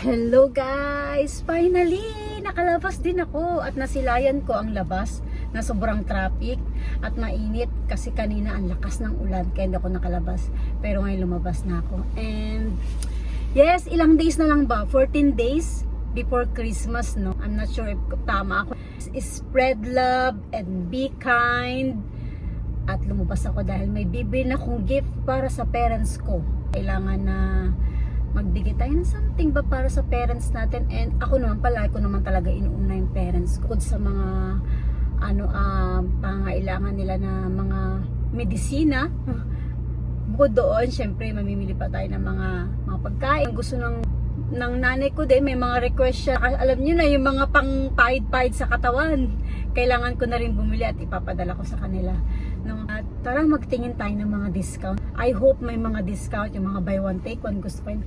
Hello guys! Finally! Nakalabas din ako at nasilayan ko ang labas na sobrang traffic at mainit kasi kanina ang lakas ng ulan kaya hindi ako nakalabas. Pero ngayon lumabas na ako. And yes, ilang days na lang ba? 14 days before Christmas, no? I'm not sure if tama ako. Spread love and be kind. At lumabas ako dahil may bibili na akong gift para sa parents ko. Kailangan na magbigay tayo ng something ba para sa parents natin, and ako naman pala, ko naman talaga inuuna yung parents ko sa mga pangailangan nila na mga medisina. Bukod doon, syempre mamimili pa tayo ng mga pagkain. Gusto ng nanay ko din, may mga request siya. Alam niyo na, yung mga pang-pahid-pahid sa katawan, kailangan ko na rin bumili at ipapadala ko sa kanila. No? At tara magtingin tayo ng mga discount. I hope may mga discount, yung mga buy one take one. Gusto ko yun.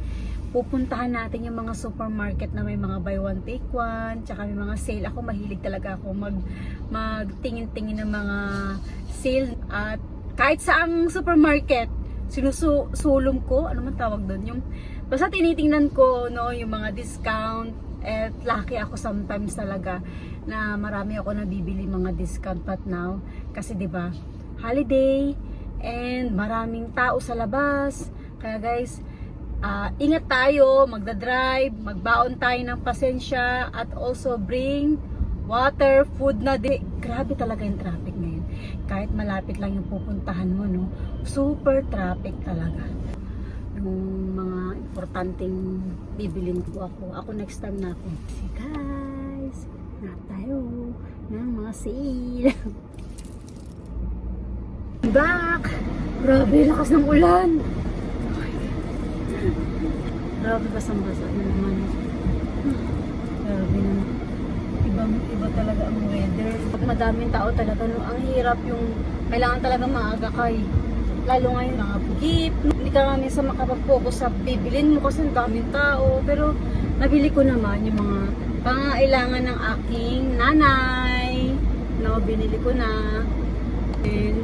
Pupuntahan natin yung mga supermarket na may mga buy one take one, tsaka may mga sale. Ako mahilig talaga ako magtingin-tingin ng mga sale. At kahit saang supermarket, sinusulong ko, ano man tawag doon, yung basta tinitingnan ko, no, yung mga discount. At lucky ako sometimes talaga na marami ako nabibili mga discount. But now, kasi 'di ba, holiday and maraming tao sa labas. Kaya guys, ingat tayo, magda-drive, magbaon tayo ng pasensya, at also bring water, food na di. Grabe talaga yung traffic ngayon. Kahit malapit lang yung pupuntahan mo, no, super traffic talaga. Yung mga importanteng bibilin ko ako next time na ako. See guys, na tayo ng mga sale. Back! Grabe, lakas ng ulan. Grabe, basang-basa na naman. Grabe na. Iba talaga ang weather. Pag madaming tao talaga, no, ang hirap yung kailangan talaga maaga kay. Lalo ngayon mga gift. Hindi ka nga minsan makapag-focus sa bibilin mo kasi ang daming tao. Pero nabili ko naman yung mga pangailangan ng aking nanay. No, binili ko na. And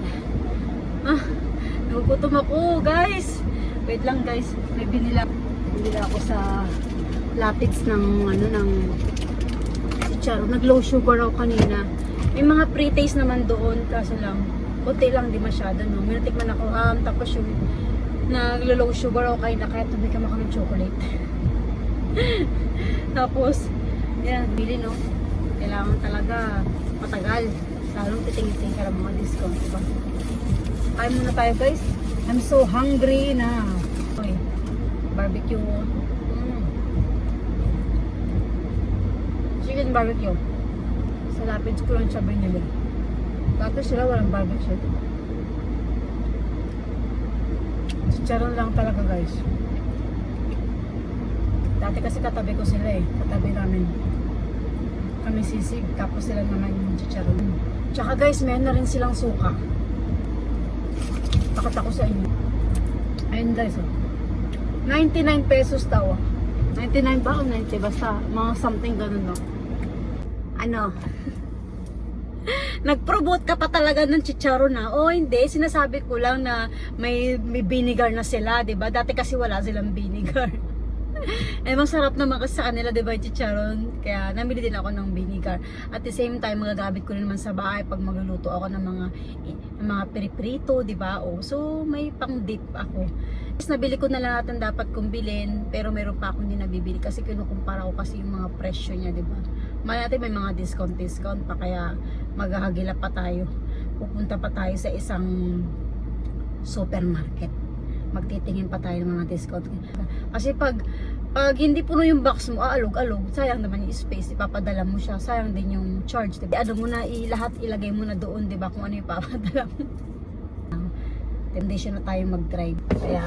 nagugutom ako guys. Wait lang guys. May binila ako sa lapids ng ng chicharo. Nag-low sugar ako kanina. May mga pre-taste naman doon kaso lang konti lang, di masyado, no. May natikman ako tapos yung naglo-low sugar ako kaya tumikam ako ng chocolate. Tapos yan, bili, no. Kailangan talaga matagal, lalong titingin ka ng mga discount, diba? Kain muna tayo guys, I'm so hungry na. Okay, barbecue. Chicken barbecue sa lapids ko lang siya binili. Dati sila walang barbecue. Chicharon lang talaga guys. Dati kasi katabi ko sila katabi namin. Kami sisig, tapos sila naman yung chicharon. Tsaka guys, meron na rin silang suka. Pakita ko sa inyo. Ayun guys, 99 pesos daw. 99 ba o 90? Basta mga something ganun, no? Ano? Nag-promote ka pa talaga ng chicharon na. O hindi, sinasabi ko lang na may vinegar na sila, 'di ba? Dati kasi wala silang vinegar. Eh masarap naman kasi sa kanila, 'di ba, yung chicharon. Kaya namili din ako ng vinegar. At the same time, magagamit ko rin naman sa bahay pag magluluto ako ng mga piriprito, 'di ba? O so may pang-dip ako. Tapos nabili ko na lahat ng dapat kong bilhin, pero meron pa akong hindi nabibili kasi kinukumpara ko kasi yung mga presyo niya, 'di ba? Natin may mga discount pa, kaya maghahagila pa tayo. Pupunta pa tayo sa isang supermarket. Magtitingin pa tayo ng mga discount. Kasi pag hindi puno yung box mo, alog-alog, sayang naman yung space, ipapadala mo siya, sayang din yung charge, diba? Ano mo na, lahat ilagay mo na doon, diba, kung ano yung ipapadala mo. Temptation na tayo mag-drive. Kaya,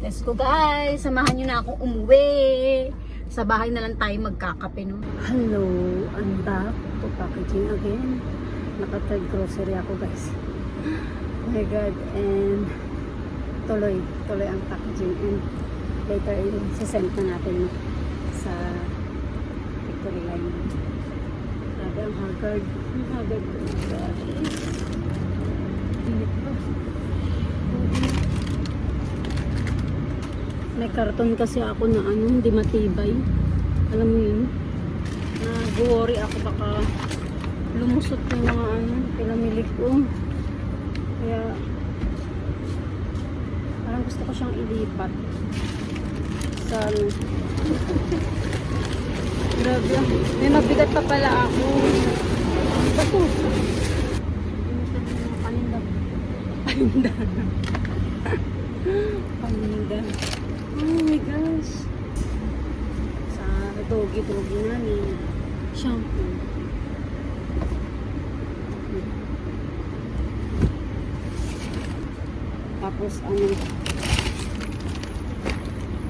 let's go guys! Samahan nyo na akong umuwi. Sa bahay na lang tayo magkakape, no? Hello, I'm back to packaging again. Nakatag grocery ako guys. Oh my god, and tuloy ang packaging, and later sisend na natin sa Victory Line. Grabe ang haggard. Ang haggard ko. Init pa. May karton kasi ako na ano, hindi matibay. Alam mo yun? Nag-worry ako baka lumusot yung mga ano, pinamili ko. Kaya, parang gusto ko siyang ilipat. Sa ano. Grabe. May mabigat pa pala ako. Bato. Paninda. Paninda. Paninda. Oh my gosh. Sa dogi-dogi namin. Shampoo. Tapos ano,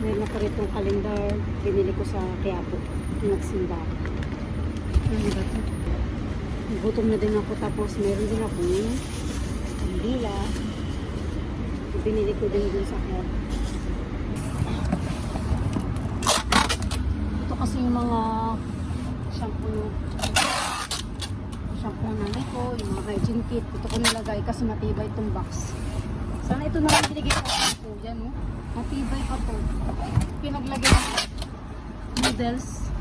meron ako ritong kalendar. Binili ko sa Quiapo. Nagsimba. Ano ba ito? Gutom na din ako. Tapos meron din ako kandila. Binili ko din dun sa Quiapo. Ito kasi yung mga shampoo ng nanay ko, yung mga hygiene kit. Ito ko nilagay kasi matibay itong box. Sana ito naman binigay ko ako. Yan o. Matibay pa to. Pinaglagay ko. Noodles.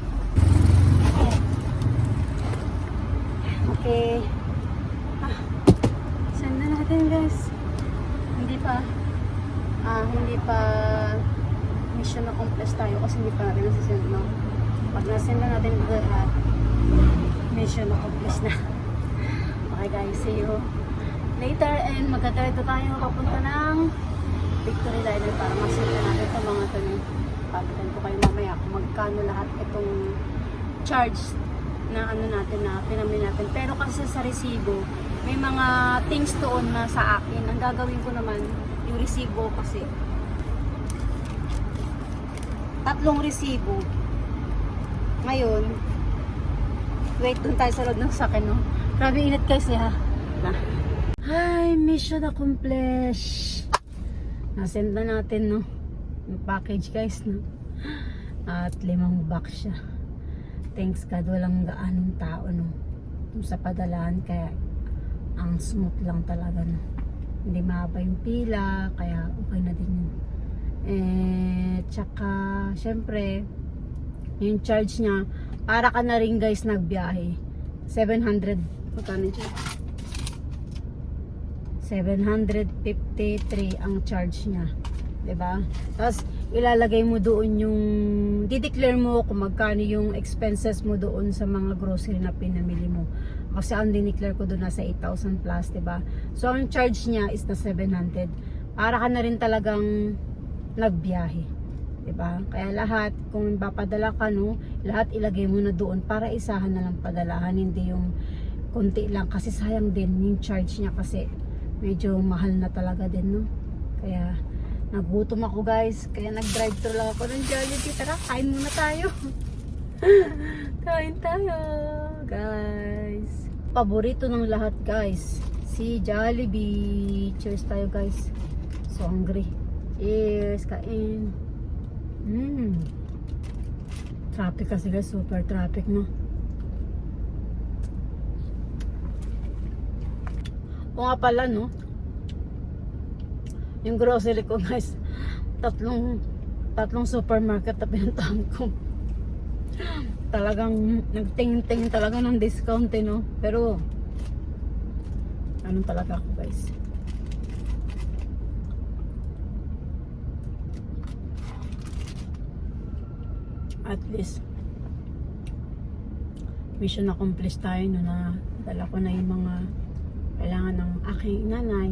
Okay. Send na natin guys. Hindi pa mission na complete tayo kasi hindi pa natin nasisend, no? Pag nasend na natin lahat, mission na complete na. Okay guys, see you later, and magkatayo tayo papunta ng Victory Liner para masend na natin ito mga tanong. Pabitan ko kayo mamaya kung magkano lahat itong charge na ano natin, na pinamili natin. Pero kasi sa resibo, may mga things doon na sa akin. Ang gagawin ko naman, yung resibo kasi 3 resibo. Ngayon, wait, dun tayo sa loob ng sakin, no? Grabe init kasi ha. Hi, mission accomplished. Nasend na natin, no? Yung package guys, no? At 5 box siya. Thanks God, walang gaanong tao, no? Yung sa padalahan, kaya ang smooth lang talaga, no? Hindi mahaba yung pila, kaya okay na din yun. Tsaka syempre yung charge niya, para ka na rin guys nagbiyahe. 700, magkano siya? 753 ang charge niya, 'di ba? Tapos ilalagay mo doon yung, dideclare mo kung magkano yung expenses mo doon sa mga grocery na pinamili mo. Kasi ang dineclare ko doon nasa 8,000 plus, 'di ba? So ang charge niya is na 700. Para ka na rin talagang nagbiyahe, 'di ba? Kaya lahat kung papadala ka, no, lahat ilagay mo na doon para isahan na lang padalahan, hindi yung konti lang, kasi sayang din yung charge niya kasi medyo mahal na talaga din, no? Kaya nagutom ako guys, kaya nag-drive thru lang ako ng Jollibee. Tara, kain muna tayo. Kain tayo guys. Paborito ng lahat guys, si Jollibee. Cheers tayo guys. So hungry. Cheers, kain. Traffic kasi guys, super traffic, no? O nga pala, no? Yung grocery ko guys, tatlong supermarket na pinuntahan ko. Talagang nagtingin-tingin talaga ng discount, no? Pero anong talaga ako guys. At least mission accomplished tayo, no, na dala ko na yung mga kailangan ng aking nanay.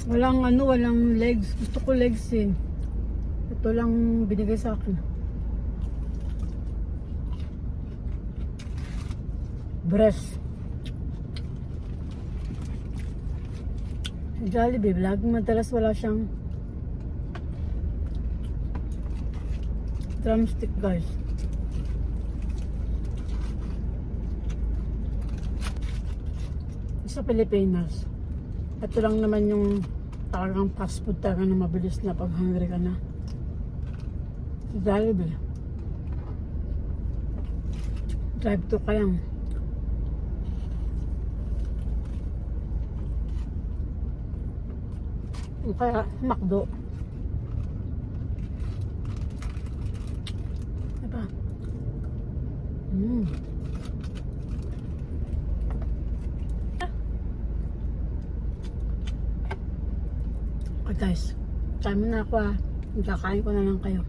Walang legs. Gusto ko legs eh. Ito lang binigay sa akin. Breast. Jollibee vlog, madalas wala siyang drumstick guys. Sa Pilipinas, ito lang naman yung talagang fast food talaga na mabilis na pag hungry ka na. Sa Jollibee, drive to ka lang. O kaya McDo. Diba? Okay guys, kain muna ako ah. Kakain ko na lang kayo.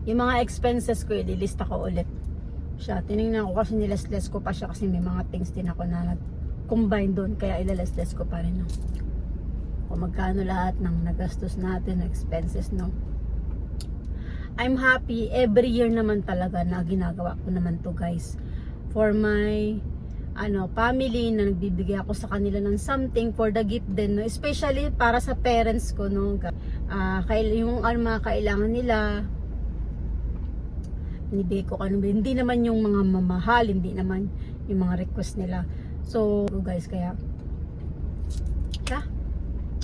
Yung mga expenses ko, ililista ko ulit siya. Tinignan ko kasi niles-less ko pa siya kasi may mga things din ako na combine doon, kaya ilales-less ko pa rin, no? Kung magkano lahat ng nagastos natin, expenses, no? I'm happy every year naman talaga na ginagawa ko naman to, guys, for my family, na nagbibigay ako sa kanila ng something for the gift din, no? Especially para sa parents ko, no? Yung mga kailangan nila, nibigay ko hindi naman yung mga mamahal, hindi naman yung mga request nila. So guys, kaya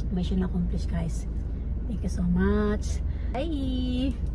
mission accomplished, guys. Thank you so much. Bye.